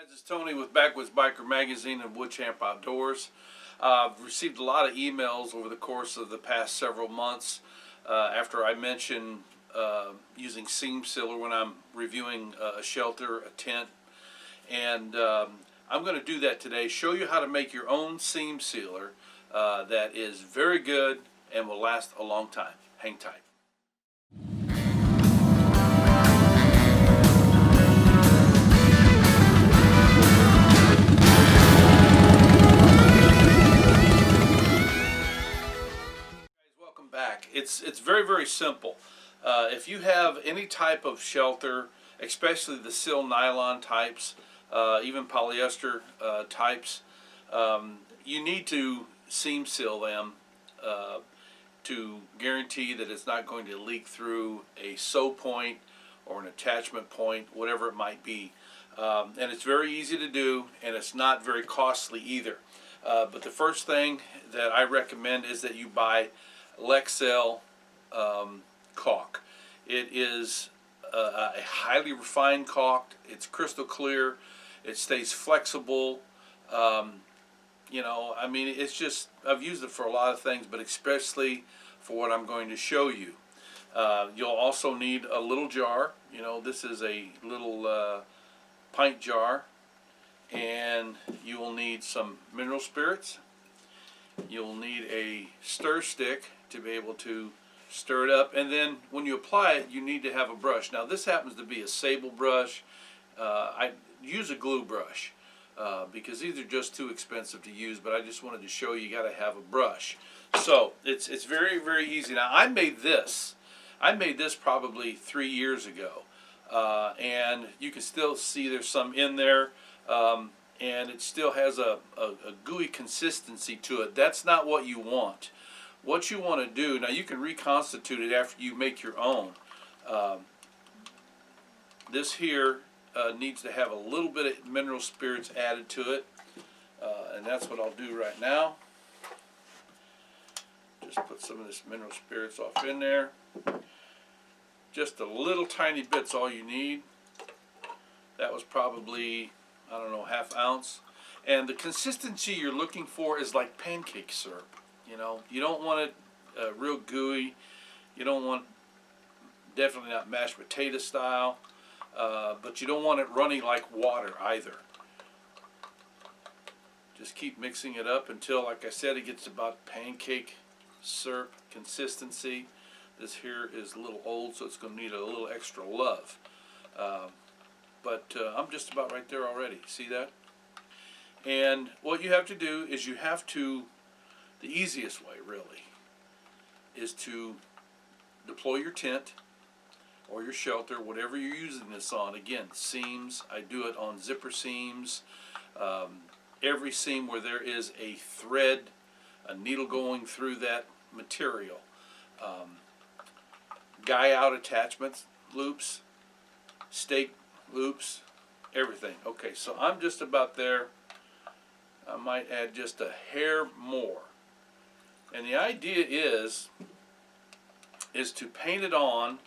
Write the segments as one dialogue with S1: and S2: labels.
S1: Guys, it's Tony with Backwoods Biker Magazine and Wood Champ Outdoors. I've received a lot of emails over the course of the past several months after I mentioned using seam sealer when I'm reviewing a shelter, a tent, and I'm going to do that today. Show you how to make your own seam sealer that is very good and will last a long time. Hang tight. Welcome back. It's very simple. If you have any type of shelter, especially the sil nylon types, even polyester types, you need to seam seal them to guarantee that it's not going to leak through a sew point or an attachment point, whatever it might be. And it's very easy to do, and it's not very costly either. But the first thing that I recommend is that you buy Lexel caulk. It is a highly refined caulk. It's crystal clear. It stays flexible. You know, I mean, it's just, I've used it for a lot of things, but especially for what I'm going to show you. You'll also need a little jar. You know, this is a little pint jar, and you will need some mineral spirits. You'll need a stir stick to be able to stir it up, and then when you apply it, you need to have a brush. Now this happens to be a sable brush. I use a glue brush because these are just too expensive to use, but I just wanted to show you got to have a brush. So it's very easy. Now I made this probably 3 years ago, and you can still see there's some in there. And it still has a gooey consistency to it. That's not what you want. What you want to do, now you can reconstitute it after you make your own. This here needs to have a little bit of mineral spirits added to it, and that's what I'll do right now. Just put some of this mineral spirits off in there. Just a little tiny bit's all you need. That was probably, I don't know, ½ ounce. And the consistency you're looking for is like pancake syrup. You know, you don't want it real gooey. You don't want, definitely not mashed potato style, but you don't want it running like water either. Just keep mixing it up until, like I said, it gets about pancake syrup consistency. This here is a little old, so it's going to need a little extra love. But I'm just about right there already. See that? And what you have to do is you have to, the easiest way really, is to deploy your tent or your shelter, whatever you're using this on. Again, seams, I do it on zipper seams. Every seam where there is a thread, a needle going through that material. Guy out attachments, loops, stake loops, everything. Okay, so I'm just about there. I might add just a hair more. And the idea is to paint it on.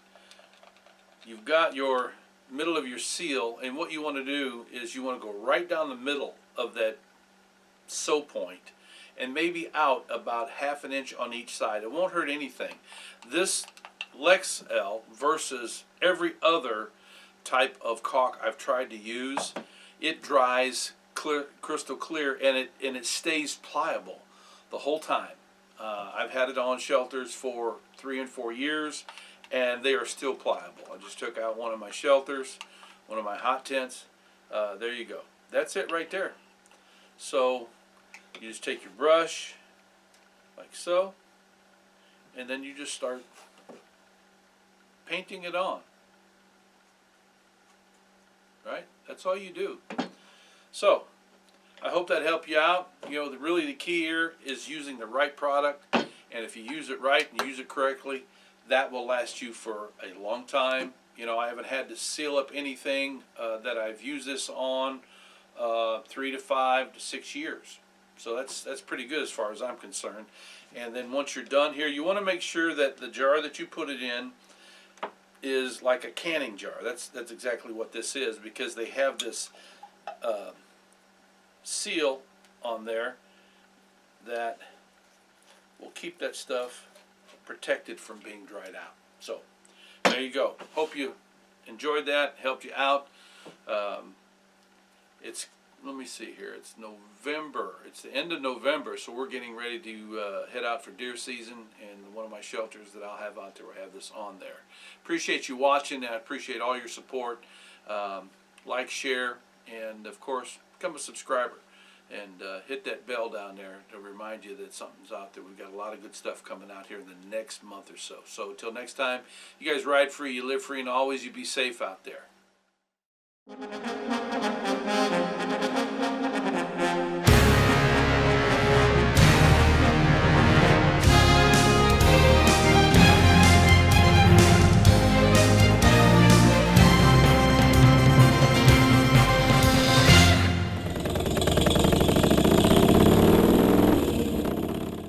S1: You've got your middle of your seal, and what you want to do is you want to go right down the middle of that sew point and maybe out about ½ an inch on each side. It won't hurt anything. This Lexel versus every other type of caulk I've tried to use, it dries clear, crystal clear, and it stays pliable the whole time. I've had it on shelters for 3 and 4 years, and they are still pliable. I just took out one of my shelters, one of my hot tents. There you go. That's it right there. So you just take your brush like so, and then you just start painting it on. Right? That's all you do. So, I hope that helped you out. You know, really the key here is using the right product, and if you use it right and use it correctly, that will last you for a long time. You know, I haven't had to seal up anything that I've used this on 3 to 5 to 6 years. So that's pretty good as far as I'm concerned. And then once you're done here, you want to make sure that the jar that you put it in is like a canning jar. That's exactly what this is, because they have this seal on there that will keep that stuff protected from being dried out. So there you go. Hope you enjoyed that, helped you out. It's, let me see here, it's November, it's the end of November, so we're getting ready to head out for deer season, and one of my shelters that I'll have out there will have this on there. Appreciate you watching, and I appreciate all your support. Like, share, and of course become a subscriber, and hit that bell down there to remind you that something's out there. We've got a lot of good stuff coming out here in the next month or so. So until next time, you guys ride free, you live free, and always you be safe out there.